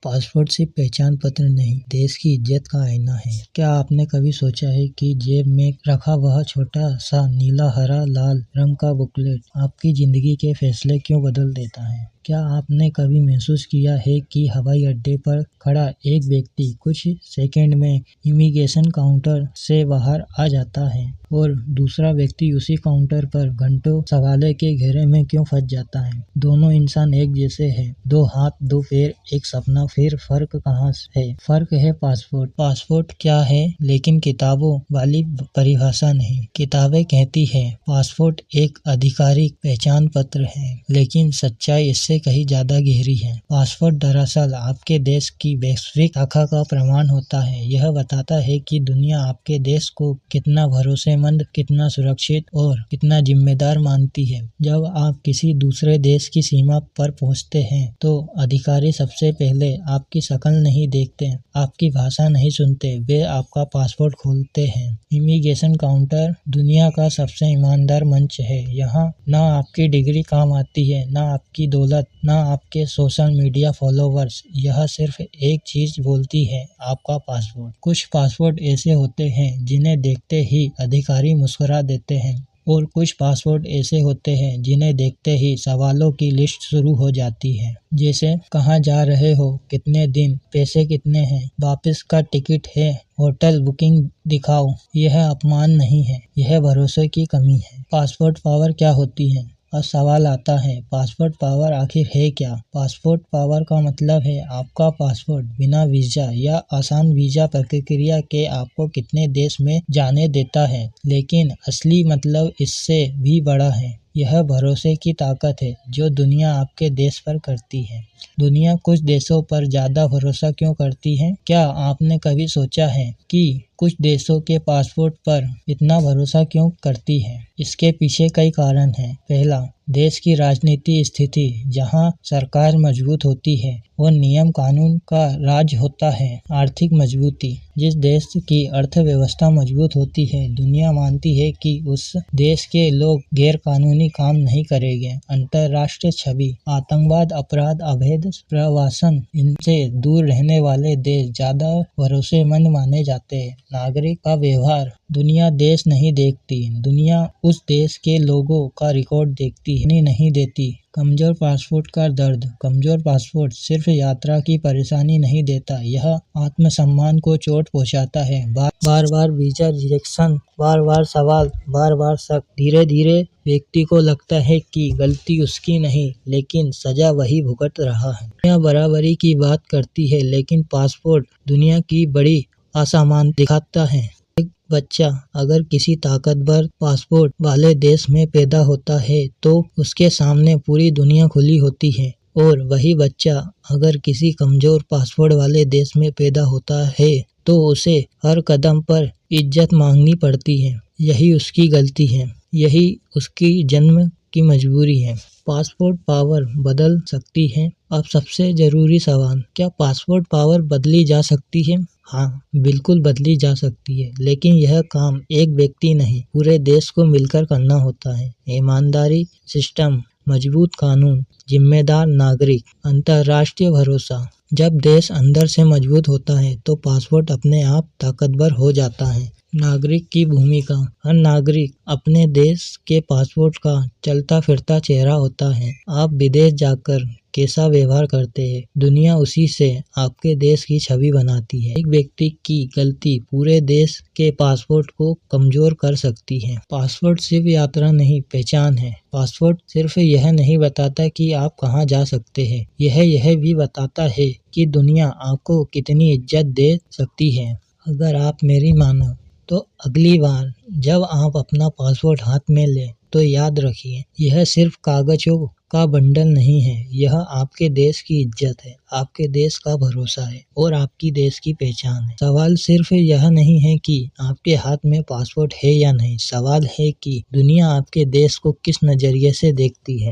Passport सिर्फ पहचान पत्र नहीं, देश की इज्जत का आईना है। क्या आपने कभी सोचा है कि जेब में रखा वह छोटा सा नीला, हरा, लाल रंग का बुकलेट आपकी जिंदगी के फैसले क्यों बदल देता है? क्या आपने कभी महसूस किया है कि हवाई अड्डे पर खड़ा एक व्यक्ति कुछ सेकंड में इमिग्रेशन काउंटर से बाहर आ जाता है और दूसरा व्यक्ति उसी काउंटर पर घंटों सवालों के घेरे में क्यों फंस जाता है? दोनों इंसान एक जैसे हैं, दो हाथ, दो पैर, एक सपना। फिर फर्क कहाँ है? फर्क है पासपोर्ट। पासपोर्ट क्या है, लेकिन किताबों वाली परिभाषा नहीं। किताबें कहती है पासपोर्ट एक आधिकारिक पहचान पत्र है, लेकिन सच्चाई इससे कहीं ज्यादा गहरी है। पासपोर्ट दरअसल आपके देश की वैश्विक शाखा का प्रमाण होता है। यह बताता है कि दुनिया आपके देश को कितना भरोसेमंद, कितना सुरक्षित और कितना जिम्मेदार मानती है। जब आप किसी दूसरे देश की सीमा पर पहुंचते हैं तो अधिकारी सबसे पहले आपकी शक्ल नहीं देखते, आपकी भाषा नहीं सुनते, वे आपका पासपोर्ट खोलते हैं। इमिग्रेशन काउंटर दुनिया का सबसे ईमानदार मंच है। यहाँ ना आपकी डिग्री काम आती है, ना आपकी दौलत, ना आपके सोशल मीडिया फॉलोवर्स। यह सिर्फ एक चीज बोलती है, आपका पासपोर्ट। कुछ पासपोर्ट ऐसे होते हैं जिन्हें देखते ही अधिकारी मुस्कुरा देते हैं, और कुछ पासपोर्ट ऐसे होते हैं जिन्हें देखते ही सवालों की लिस्ट शुरू हो जाती है। जैसे कहाँ जा रहे हो, कितने दिन, पैसे कितने हैं, वापस का टिकट है, होटल बुकिंग दिखाओ। यह अपमान नहीं है, यह भरोसे की कमी है। पासपोर्ट पावर क्या होती है? अब सवाल आता है, पासपोर्ट पावर आखिर है क्या? पासपोर्ट पावर का मतलब है आपका पासपोर्ट बिना वीजा या आसान वीजा प्रक्रिया के आपको कितने देश में जाने देता है। लेकिन असली मतलब इससे भी बड़ा है। यह भरोसे की ताकत है जो दुनिया आपके देश पर करती है। दुनिया कुछ देशों पर ज्यादा भरोसा क्यों करती है? क्या आपने कभी सोचा है कि कुछ देशों के पासपोर्ट पर इतना भरोसा क्यों करती है? इसके पीछे कई कारण हैं। पहला, देश की राजनीति स्थिति। जहां सरकार मजबूत होती है और नियम कानून का राज होता है। आर्थिक मजबूती। जिस देश की अर्थव्यवस्था मजबूत होती है, दुनिया मानती है कि उस देश के लोग गैर कानूनी काम नहीं करेंगे। अंतर्राष्ट्रीय छवि। आतंकवाद, अपराध, अवैध प्रवासन, इनसे दूर रहने वाले देश ज्यादा भरोसेमंद माने जाते हैं। नागरिक का व्यवहार। दुनिया देश नहीं देखती, दुनिया उस देश के लोगों का रिकॉर्ड देखती है, नहीं देती। कमजोर पासपोर्ट का दर्द। कमजोर पासपोर्ट सिर्फ यात्रा की परेशानी नहीं देता, यह आत्मसम्मान को चोट पहुंचाता है। बार बार वीजा रिजेक्शन, बार बार सवाल, बार बार शक। धीरे धीरे व्यक्ति को लगता है कि गलती उसकी नहीं, लेकिन सजा वही भुगत रहा है। दुनिया बराबरी की बात करती है, लेकिन पासपोर्ट दुनिया की बड़ी असमान दिखाता है। बच्चा अगर किसी ताकतवर पासपोर्ट वाले देश में पैदा होता है तो उसके सामने पूरी दुनिया खुली होती है, और वही बच्चा अगर किसी कमजोर पासपोर्ट वाले देश में पैदा होता है तो उसे हर कदम पर इज्जत मांगनी पड़ती है। यही उसकी गलती है, यही उसकी जन्म की मजबूरी है। पासपोर्ट पावर बदल सकती है? अब सबसे जरूरी सवाल, क्या पासपोर्ट पावर बदली जा सकती है? हाँ, बिल्कुल बदली जा सकती है, लेकिन यह काम एक व्यक्ति नहीं, पूरे देश को मिलकर करना होता है। ईमानदारी, सिस्टम, मजबूत कानून, जिम्मेदार नागरिक, अंतर्राष्ट्रीय भरोसा। जब देश अंदर से मजबूत होता है तो पासपोर्ट अपने आप ताकतवर हो जाता है। नागरिक की भूमिका। हर नागरिक अपने देश के पासपोर्ट का चलता फिरता चेहरा होता है। आप विदेश जाकर कैसा व्यवहार करते हैं, दुनिया उसी से आपके देश की छवि बनाती है। एक व्यक्ति की गलती पूरे देश के पासपोर्ट को कमजोर कर सकती है। पासपोर्ट सिर्फ यात्रा नहीं, पहचान है। पासपोर्ट सिर्फ यह नहीं बताता कि आप कहां जा सकते हैं, यह भी बताता है कि दुनिया आपको कितनी इज्जत दे सकती है। अगर आप मेरी मानो तो अगली बार जब आप अपना पासपोर्ट हाथ में लें तो याद रखिए, यह सिर्फ कागजों का बंडल नहीं है, यह आपके देश की इज्जत है, आपके देश का भरोसा है और आपकी देश की पहचान है। सवाल सिर्फ यह नहीं है कि आपके हाथ में पासपोर्ट है या नहीं, सवाल है कि दुनिया आपके देश को किस नजरिए से देखती है।